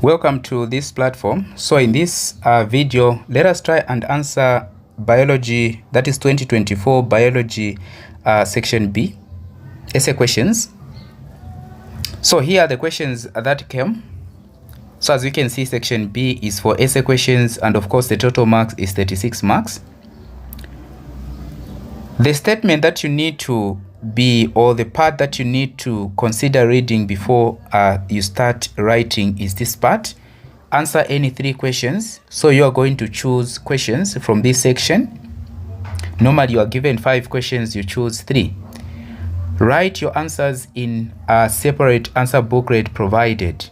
Welcome to this platform. So in this video, let us try and answer biology, that is 2024 biology section B essay questions. So here are the questions that came. So as you can see, section B is for essay questions, and of course the total marks is 36 marks. The statement that you need to be, or the part that you need to consider reading before you start writing, is this part. Answer any 3 questions. So you are going to choose questions from this section. Normally you are given 5 questions, you choose 3. Write your answers in a separate answer booklet provided.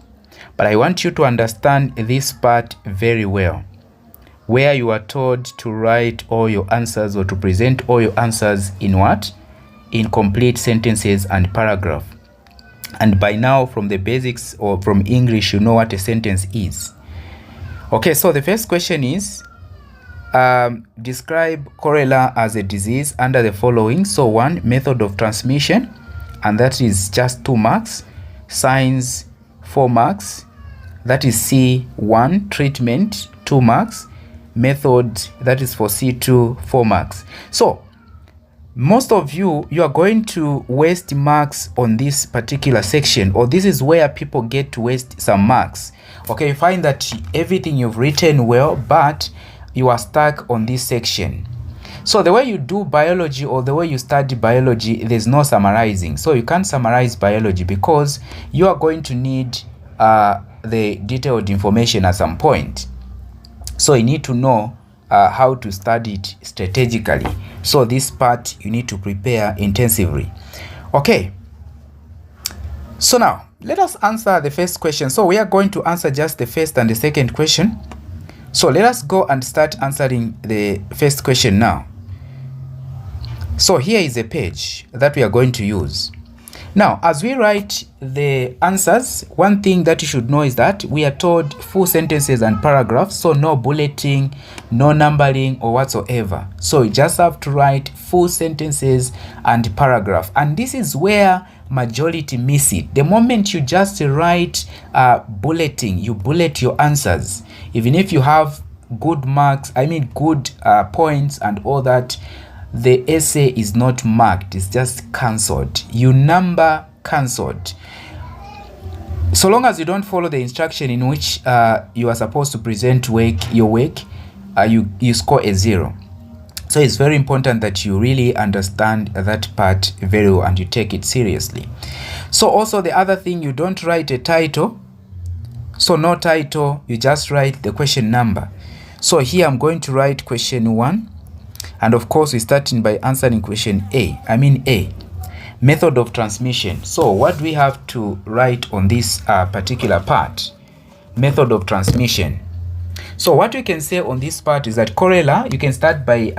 But I want you to understand this part very well, where you are told to write all your answers, or to present all your answers in what? In complete sentences and paragraph. And by now, from the basics or from English, you know what a sentence is. Okay, so the first question is, describe cholera as a disease under the following. So 1, method of transmission, and that is just 2 marks. Signs, 4 marks. That is C1. Treatment, 2 marks. Method, that is for C2, 4 marks. So most of you are going to waste marks on this particular section, or this is where people get to waste some marks. Okay, you find that everything you've written well, but you are stuck on this section. So the way you do biology, or the way you study biology, there's no summarizing. So you can't summarize biology because you are going to need the detailed information at some point. So you need to know how to study it strategically. So this part you need to prepare intensively. Okay, so now let us answer the first question. So we are going to answer just the first and the second question. So let us go and start answering the first question now. So here is a page that we are going to use. Now, as we write the answers, one thing that you should know is that we are told full sentences and paragraphs, so no bulleting, no numbering or whatsoever. So you just have to write full sentences and paragraph. And this is where majority miss it. The moment you just write bulleting, you bullet your answers. Even if you have good marks, good points and all that, the essay is not marked, it's just cancelled. You number cancelled. So long as you don't follow the instruction in which you are supposed to present your work, you score a 0. So it's very important that you really understand that part very well and you take it seriously. So also the other thing, you don't write a title. So no title, you just write the question number. So here I'm going to write question 1. And of course, we're starting by answering question A. A. Method of transmission. So what do we have to write on this particular part? Method of transmission. So what we can say on this part is that cholera, you can start by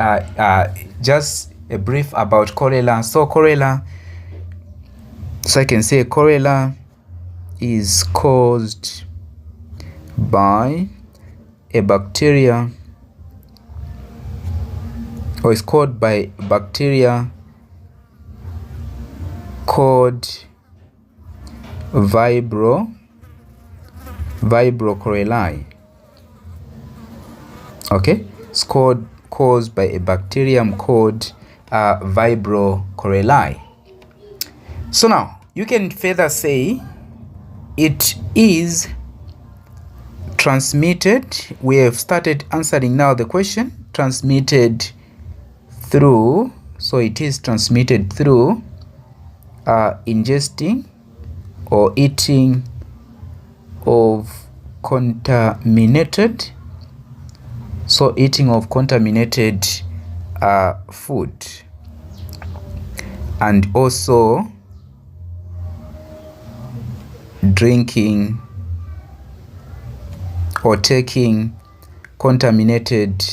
just a brief about cholera. So cholera, so I can say cholera is caused by a bacteria, or is caused by bacteria called Vibrio cholerae. Okay, it's caused by a bacterium called Vibrio cholerae. So now you can further say it is transmitted. We have started answering now the question. Transmitted through, so it is transmitted through ingesting or eating of contaminated, so eating of contaminated food, and also drinking or taking contaminated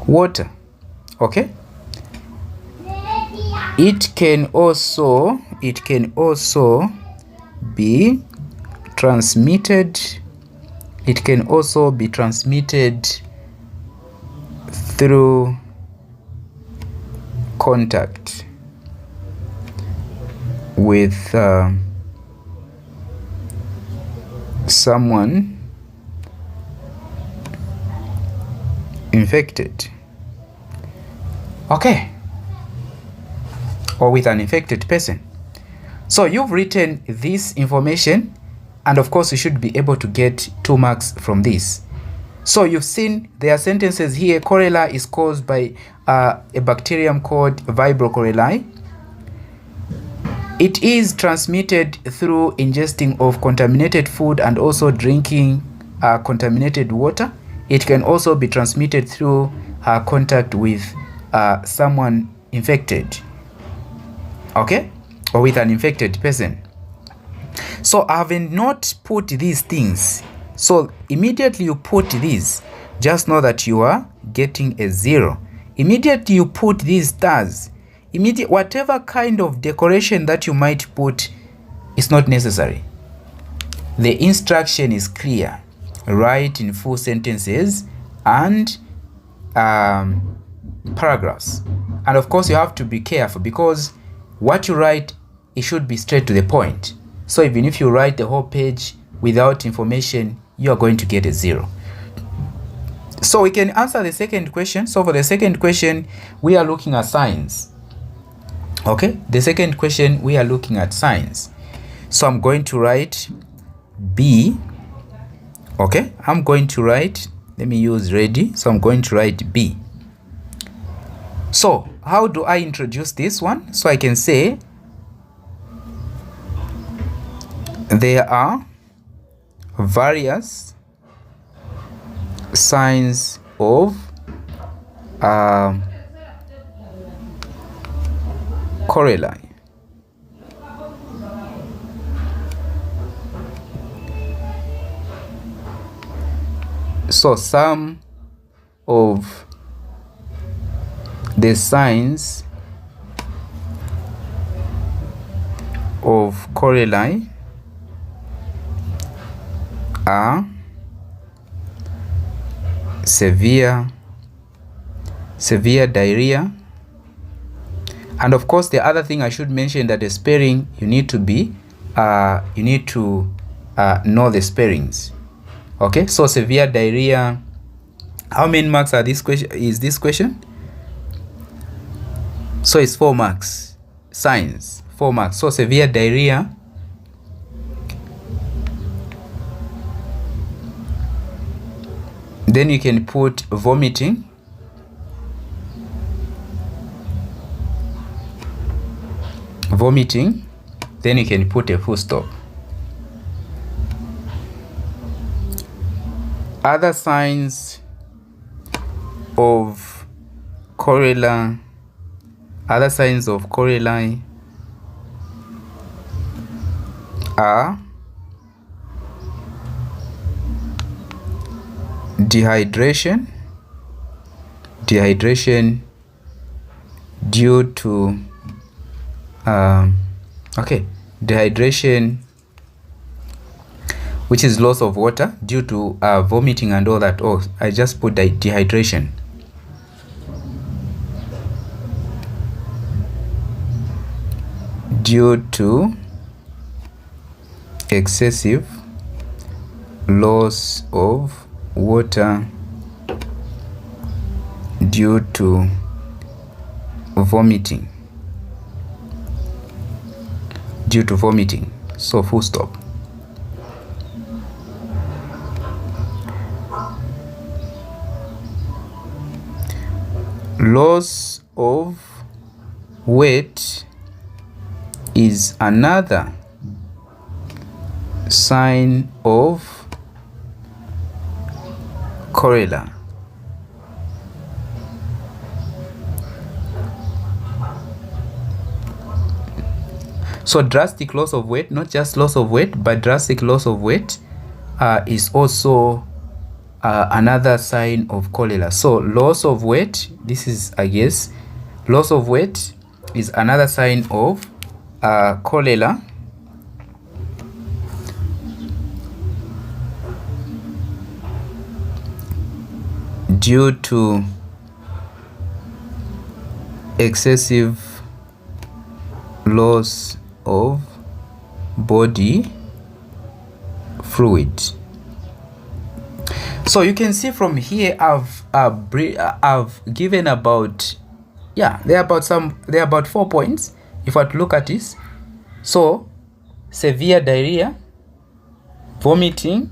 water. Okay, it can also be transmitted through contact with someone infected, okay, or with an infected person. So you've written this information, and of course you should be able to get 2 marks from this. So you've seen there are sentences here. Cholera is caused by a bacterium called Vibrio cholerae. It is transmitted through ingesting of contaminated food and also drinking contaminated water. It can also be transmitted through contact with someone infected, okay, or with an infected person. So I have not put these things. So immediately you put these, just know that you are getting a 0. Immediately you put these stars, whatever kind of decoration that you might put is not necessary. The instruction is clear. Write in full sentences and paragraphs. And of course you have to be careful, because what you write, it should be straight to the point. So even if you write the whole page without information, you are going to get a 0. So we can answer the second question. So for the second question, we are looking at signs. Okay, the second question, we are looking at signs. So I'm going to write B. Okay, I'm going to write, let me use ready. So I'm going to write B. So how do I introduce this one? So I can say there are various signs of cholera. So some of the signs of cholera are severe diarrhea. And of course the other thing I should mention, that the spelling, you need to know the spellings. Okay, so severe diarrhea. How many marks are this question? So it's 4 marks. Signs, 4 marks. So severe diarrhea, then you can put vomiting, then you can put a full stop. Other signs of cholera, are dehydration due to dehydration, which is loss of water due to vomiting and all that. Oh, I just put dehydration. Due to excessive loss of water due to vomiting. So full stop. Loss of weight is another sign of cholera. So drastic loss of weight, not just loss of weight, but drastic loss of weight is also another sign of cholera. So loss of weight, this is, I guess, loss of weight is another sign of cholera. Due to excessive loss of body fluid. So you can see from here I've given about, yeah, there are about 4 points if I were to look at this. So severe diarrhea, vomiting,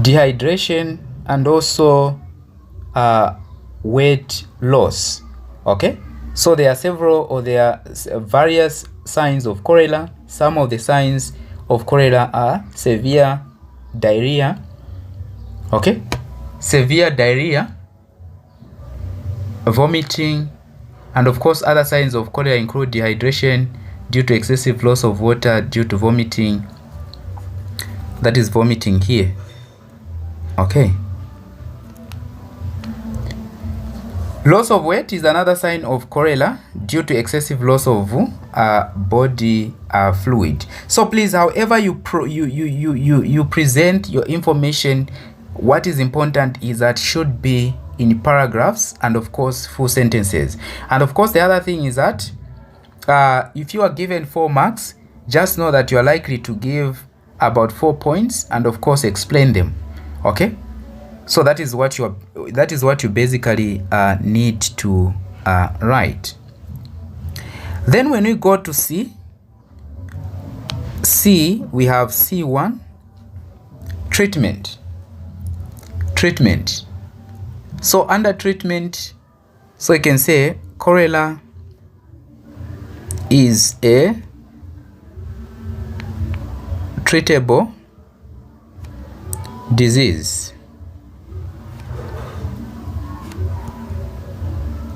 dehydration, and also weight loss. Okay, so there are various signs of cholera. Some of the signs of cholera are severe diarrhea. Okay, severe diarrhea, vomiting, and of course other signs of cholera include dehydration due to excessive loss of water due to vomiting. That is vomiting here. Okay, loss of weight is another sign of cholera due to excessive loss of body fluid. So please, however you present your information, what is important is that should be in paragraphs and of course full sentences. And of course the other thing is that if you are given 4 marks, just know that you are likely to give about 4 points and of course explain them. Okay, so that is what you basically need to write. Then when we go to C, we have C1, treatment. So under treatment, so you can say cholera is a treatable disease.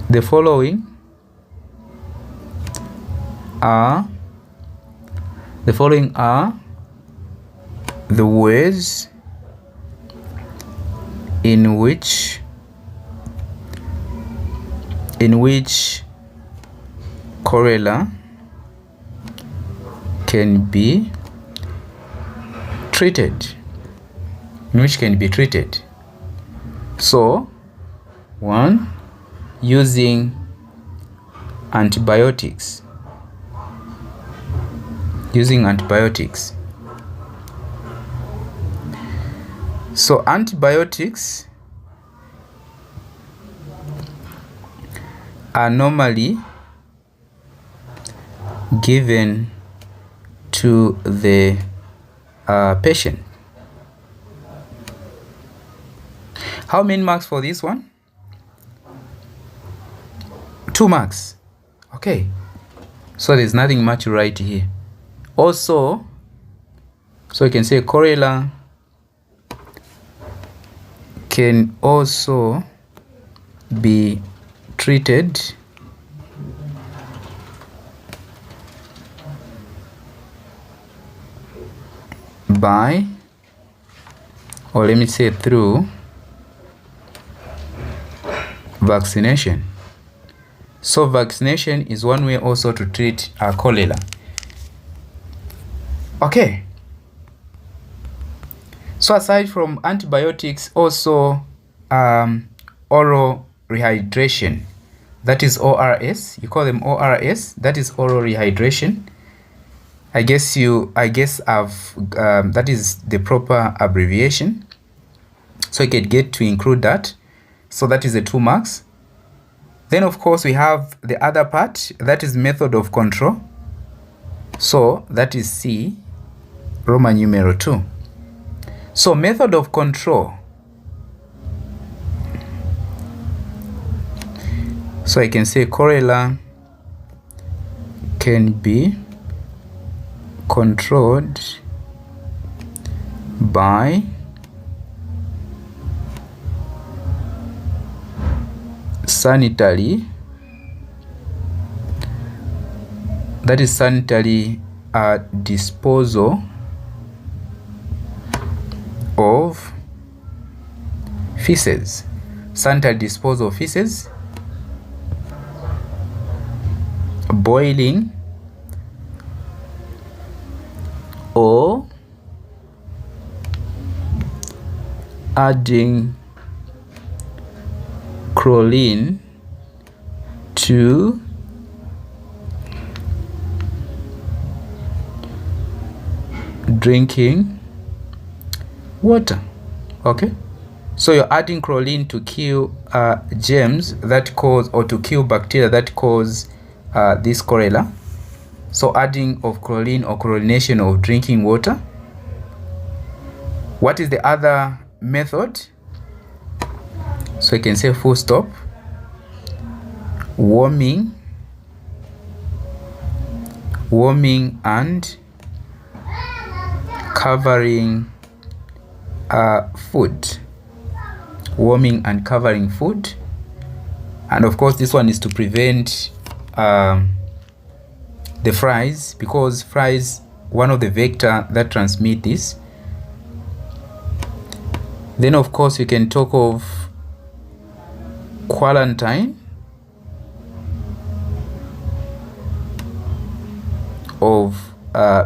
The following are the ways in which cholera can be treated. So 1, using antibiotics. So antibiotics are normally given to the patient. How many marks for this one? 2 marks. Okay, so there's nothing much to write here. Also, so you can say cholera can also be treated by, or let me say through, vaccination. So vaccination is one way also to treat cholera. Okay, so aside from antibiotics, also oral rehydration, that is ORS. You call them ORS, that is oral rehydration. I guess I've that is the proper abbreviation, so you can get to include that. So that is the 2 marks. Then of course we have the other part, that is method of control. So that is C, Roman numeral 2. So method of control. So I can say cholera can be controlled by sanitary, that is sanitary disposal of feces. Sanitary disposal of feces, boiling or adding chlorine to drinking water. Okay, so you're adding chlorine to kill germs that cause, or to kill bacteria that cause this cholera. So adding of chlorine or chlorination of drinking water. What is the other method? So you can say full stop. Warming and covering food. Warming and covering food. And of course this one is to prevent the flies, because flies, one of the vector that transmit this. Then of course you can talk of quarantine of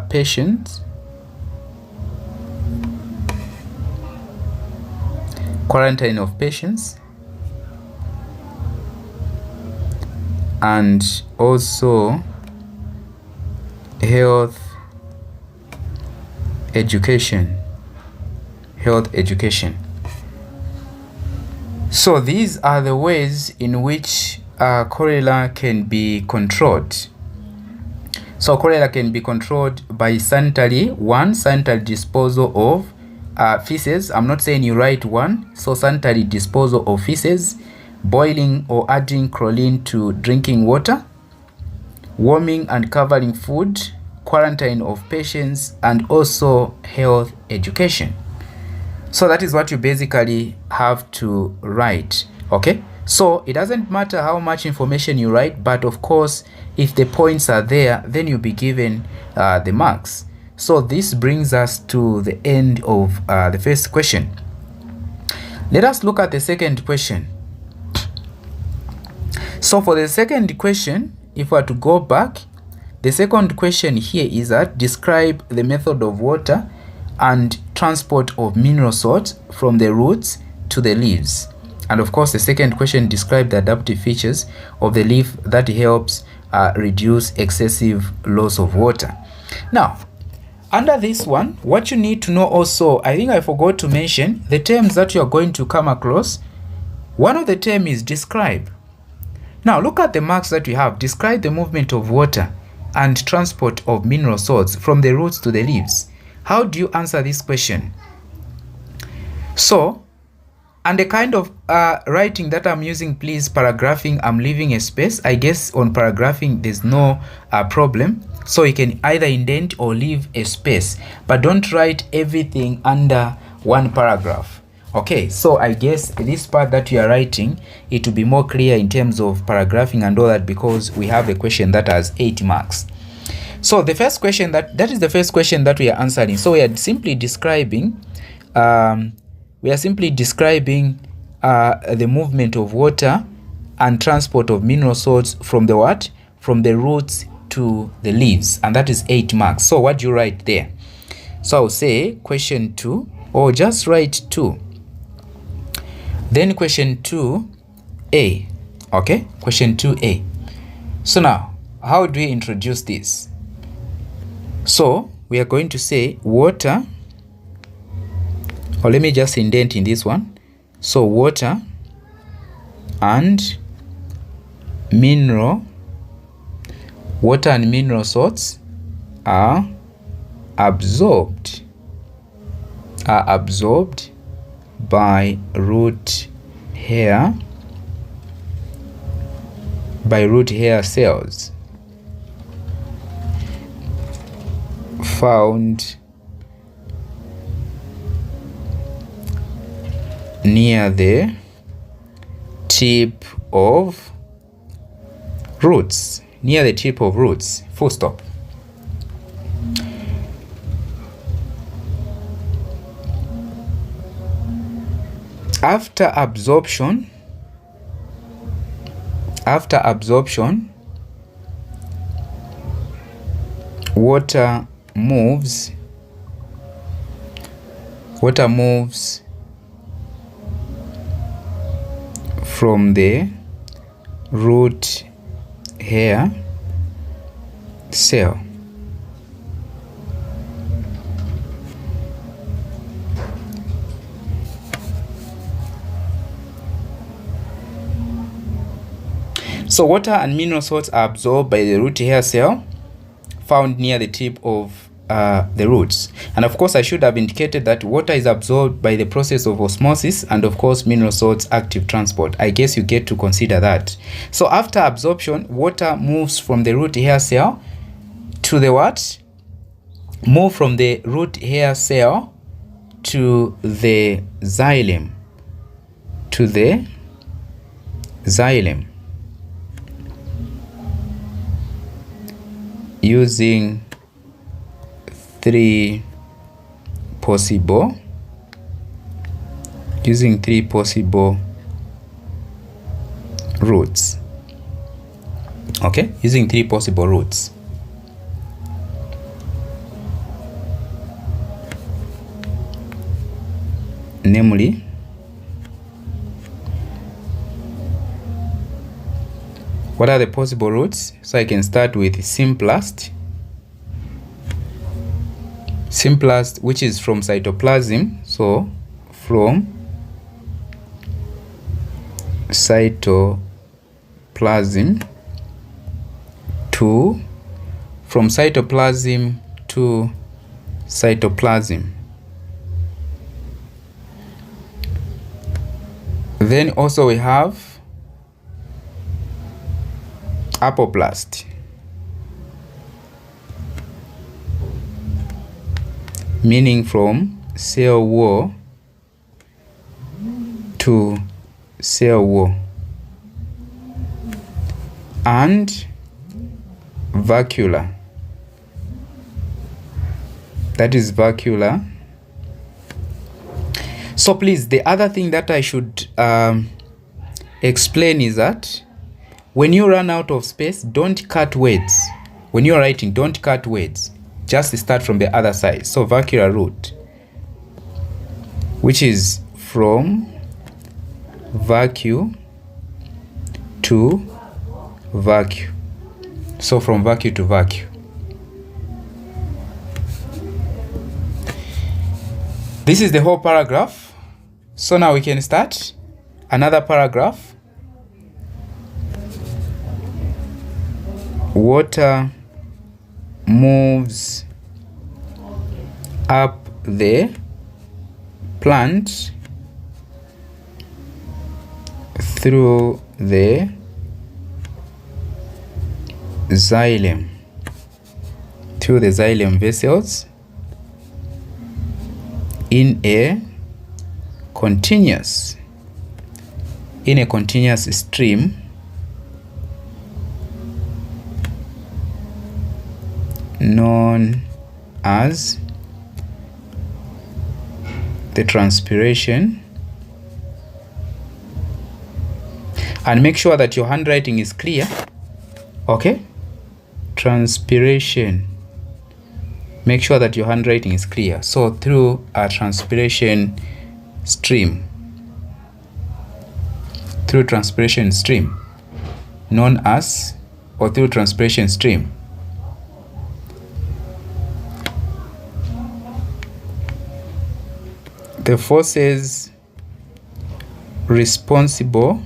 patients, and also health education. So these are the ways in which cholera can be controlled. So cholera can be controlled by sanitary disposal of feces. I'm not saying you write one. So sanitary disposal of feces, boiling or adding chlorine to drinking water, warming and covering food, quarantine of patients, and also health education. So that is what you basically have to write. Okay, so it doesn't matter how much information you write, but of course if the points are there, then you'll be given the marks. So this brings us to the end of the first question. Let us look at the second question. So for the second question, if we are to go back, the second question here is that describe the method of water and transport of mineral salts from the roots to the leaves. And of course the second question, describe the adaptive features of the leaf that helps reduce excessive loss of water. Now under this one, what you need to know also, I think I forgot to mention the terms that you are going to come across. One of the terms is describe. Now look at the marks that we have. Describe the movement of water and transport of mineral salts from the roots to the leaves. How do you answer this question? So, and the kind of writing that I'm using, please, paragraphing, I'm leaving a space. I guess on paragraphing there's no problem. So you can either indent or leave a space, but don't write everything under one paragraph. Okay, so I guess this part that you are writing, it will be more clear in terms of paragraphing and all that, because we have a question that has 8 marks. So the first question that is the first question that we are answering. So we are simply describing the movement of water and transport of mineral salts from the what? From the roots to the leaves, and that is 8 marks. So what do you write there? So I'll say question 2, or just write 2. Then question 2A. Okay, question 2A. So now, how do we introduce this? So we are going to say water, or let me just indent in this one. So water and mineral salts are absorbed by root hair cells found near the tip of roots. Full stop. After absorption, water moves from the root hair cell. So water and mineral salts are absorbed by the root hair cell found near the tip of the roots. And of course, I should have indicated that water is absorbed by the process of osmosis, and of course mineral salts active transport. I guess you get to consider that. So after absorption, water moves from the root hair cell to the what? Move from the root hair cell to the xylem. To the xylem. Using three possible routes. Okay, using three possible routes. Namely, what are the possible routes? So I can start with simplest. Simplest, which is from cytoplasm. So from cytoplasm to cytoplasm. Then also we have apoplast, meaning from cell wall to cell wall, and vacuolar, that is vacuolar. So please, the other thing that I should explain is that when you run out of space, don't cut words. When you're writing, don't cut words. Just start from the other side. So vacuolar route, which is from vacuum to vacuum. So from vacuum to vacuum. This is the whole paragraph. So now we can start another paragraph. Water moves up the plant through the xylem, vessels in a continuous stream known as the transpiration. And make sure that your handwriting is clear. Okay, transpiration. Make sure that your handwriting is clear. So through a transpiration stream, known as, or through transpiration stream. The forces responsible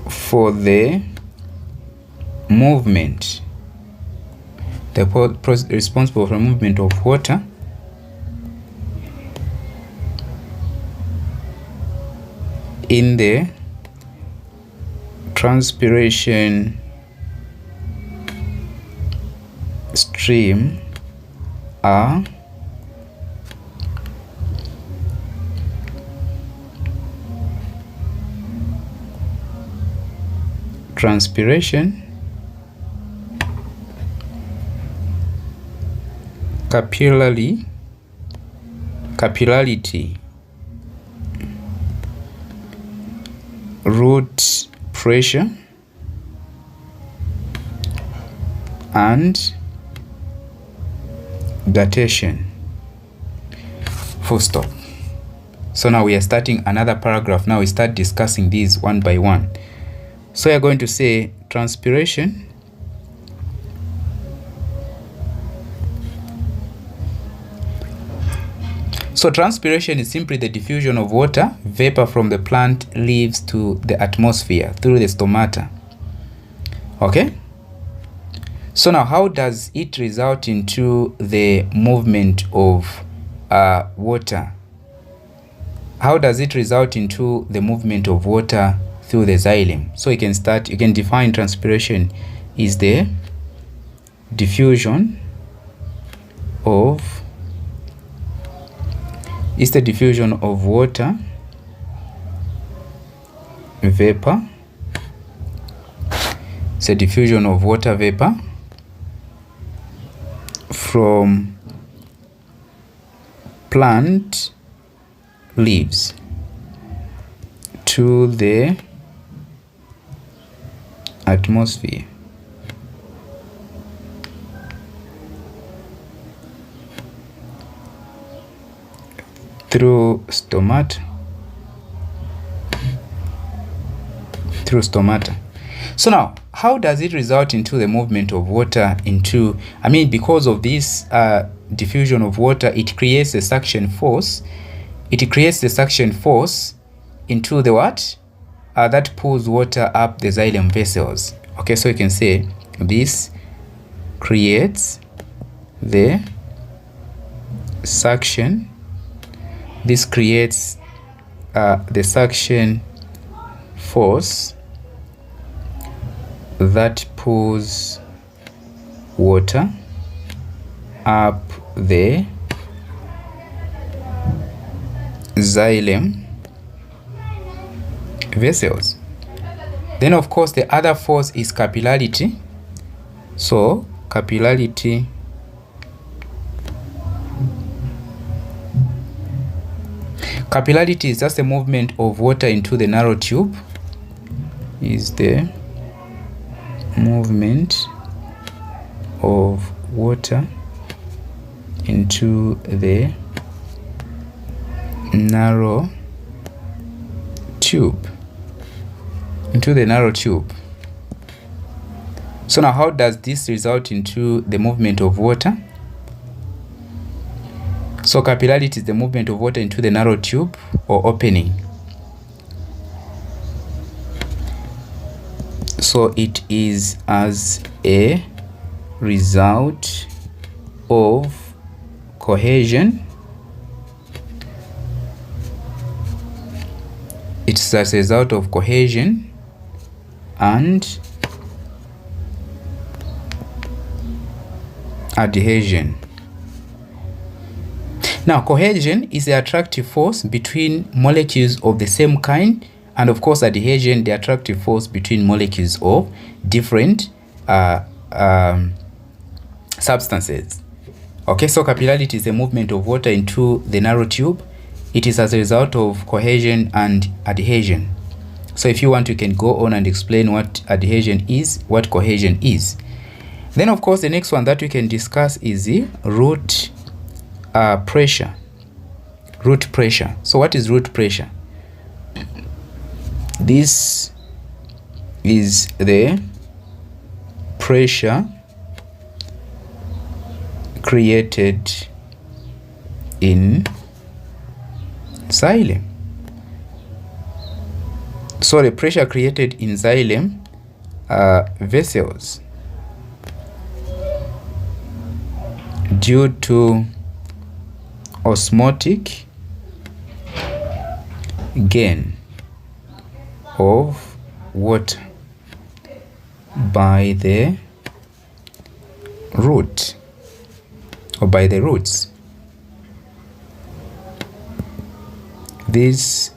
for the movement, responsible for the movement of water in the transpiration stream are transpiration, capillarity, root pressure, and adaptation. Full stop. So now we are starting another paragraph. Now we start discussing these one by one. So you're going to say transpiration So transpiration is simply the diffusion of water vapor from the plant leaves to the atmosphere through the stomata. Okay? So now how does it result into the movement of water? How does it result into the movement of water through the xylem? So you can define transpiration is the diffusion of water vapor. It's a diffusion of water vapor from plant leaves to the atmosphere. Through stomata. So now, how does it result into the movement of water into, because of this diffusion of water, it creates a suction force. It creates the suction force into the what? That pulls water up the xylem vessels. Okay, so you can say this creates the suction. This creates the suction force that pulls water up the xylem vessels. Then of course the other force is capillarity. So capillarity is just the movement of water into the narrow tube. Is the movement of water into the narrow tube. So now how does this result into the movement of water? So capillarity is the movement of water into the narrow tube or opening. So it is as a result of cohesion. It's as a result of cohesion and adhesion. Now, cohesion is the attractive force between molecules of the same kind, and of course, adhesion, the attractive force between molecules of different substances. Okay, so capillarity is the movement of water into the narrow tube. It is as a result of cohesion and adhesion. So if you want, you can go on and explain what adhesion is, what cohesion is. Then, of course, the next one that we can discuss is the root pressure. Root pressure. So what is root pressure? This is the pressure created in xylem. So the pressure created in xylem vessels due to osmotic gain of water by the root or by the roots. This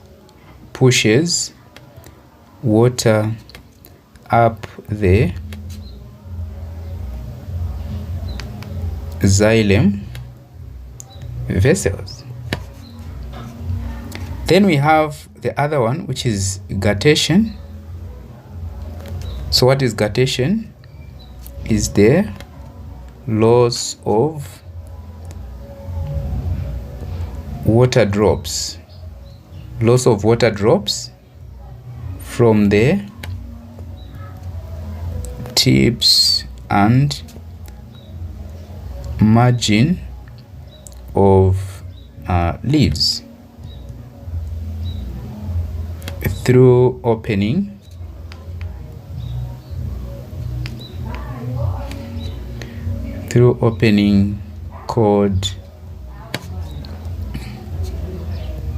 pushes water up the xylem vessels. Then we have the other one, which is guttation. So what is guttation? Is the loss of water drops loss of water drops from the tips and margin of leaves through opening called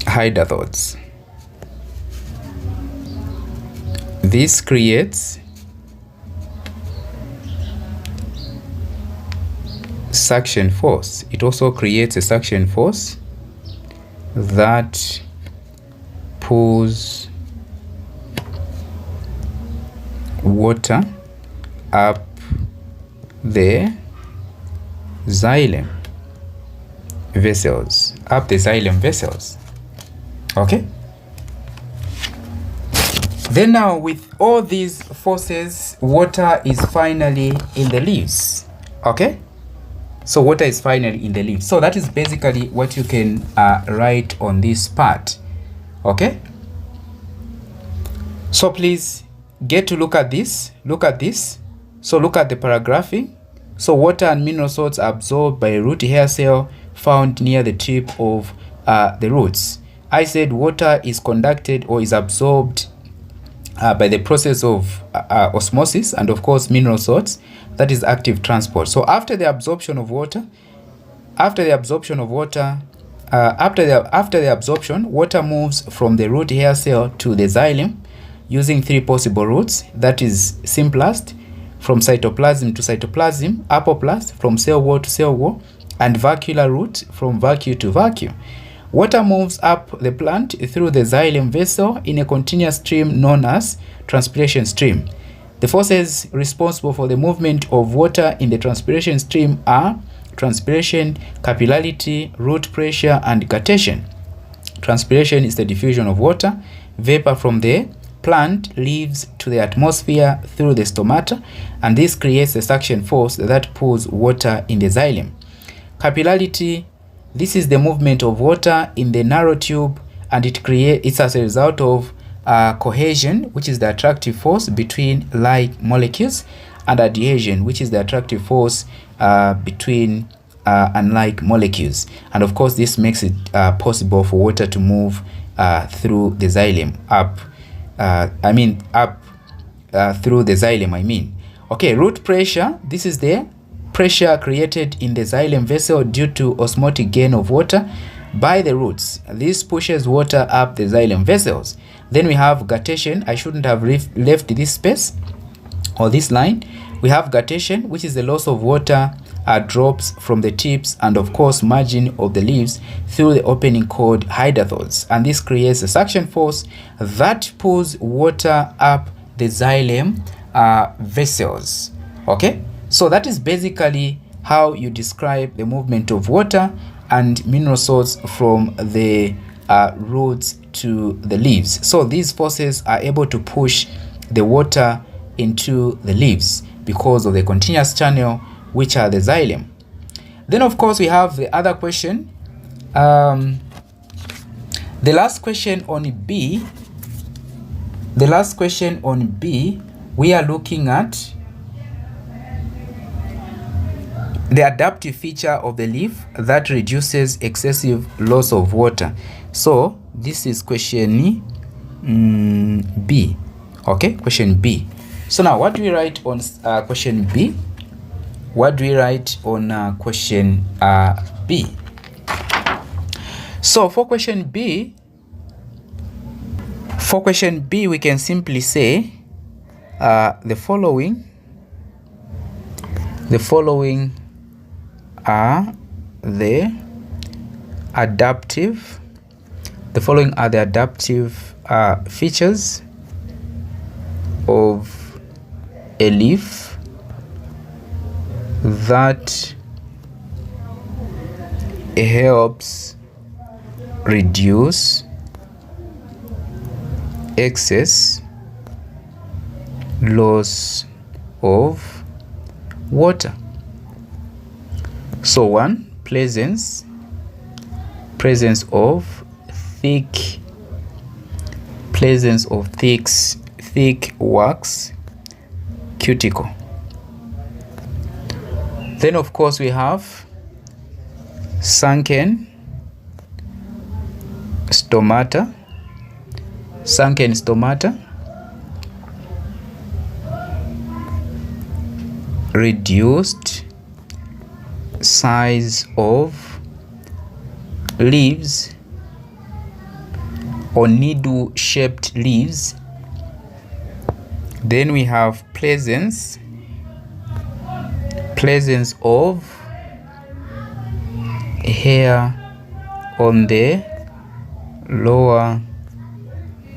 hydrathodes. This creates suction force. It also creates a suction force that pulls water up the xylem vessels, okay. Then now, with all these forces, water is finally in the leaves, okay. So water is finally in the leaves. So that is basically what you can write on this part, okay. So please get to look at this. So look at the paragraphing. So water and mineral salts are absorbed by a root hair cell found near the tip of the roots. I said water is conducted or is absorbed by the process of osmosis, and of course mineral salts, that is active transport. So after the absorption, water moves from the root hair cell to the xylem using three possible routes. That is symplast, from cytoplasm to cytoplasm; apoplast, from cell wall to cell wall; and vacuolar route, from vacuole to vacuole. Water moves up the plant through the xylem vessel in a continuous stream known as transpiration stream. The forces responsible for the movement of water in the transpiration stream are transpiration, capillarity, root pressure, and guttation. Transpiration is the diffusion of water vapor from the plant leaves to the atmosphere through the stomata, and this creates a suction force that pulls water in the xylem. Capillarity, this is the movement of water in the narrow tube, and it's as a result of cohesion, which is the attractive force between like molecules, and adhesion, which is the attractive force between unlike molecules. And of course, this makes it possible for water to move through the xylem through the xylem, Okay, root pressure, this is the pressure created in the xylem vessel due to osmotic gain of water by the roots. This pushes water up the xylem vessels. Then we have guttation. I shouldn't have left this space or this line. We have guttation, which is the loss of water drops from the tips and of course margin of the leaves through the opening called hydrathodes, and this creates a suction force that pulls water up the xylem vessels. Okay, so that is basically how you describe the movement of water and mineral salts from the roots to the leaves. So these forces are able to push the water into the leaves because of the continuous channel, which are the xylem. Then of course we have the other question. The last question on B, we are looking at the adaptive feature of the leaf that reduces excessive loss of water. So this is question B. Okay, question B. So now what do we write on question B? What do we write on question B? So for question B, we can simply say the following are the adaptive features of a leaf that helps reduce excess loss of water. So one, presence of thick presence of thick wax cuticle. Then of course we have sunken stomata, reduced size of leaves or needle-shaped leaves. Then we have presence of hair on the lower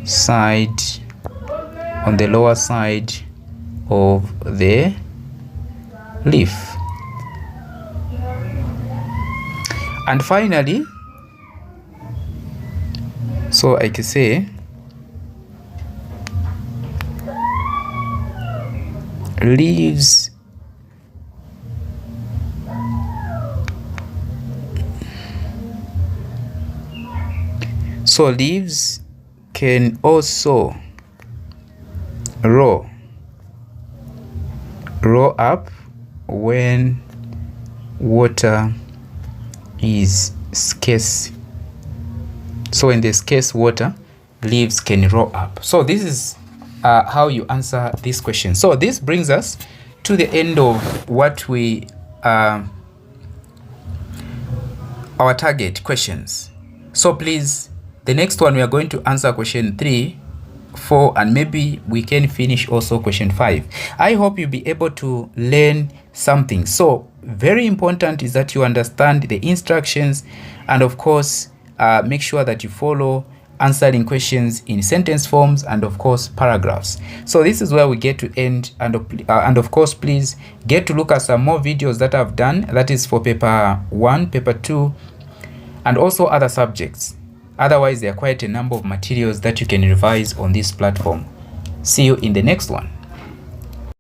side of the leaf. And finally, so I can say leaves can also roll up when water is scarce. So in the scarce water, leaves can roll up. So this is how you answer this question. So this brings us to the end of what we our target questions. So please, the next one we are going to answer question 3, 4, and maybe we can finish also question 5. I hope you'll be able to learn something. So very important is that you understand the instructions, and of course make sure that you follow answering questions in sentence forms and of course paragraphs. So this is where we get to end, and of course please get to look at some more videos that I've done, that is for paper 1, paper 2, and also other subjects. Otherwise, there are quite a number of materials that you can revise on this platform. See you in the next one.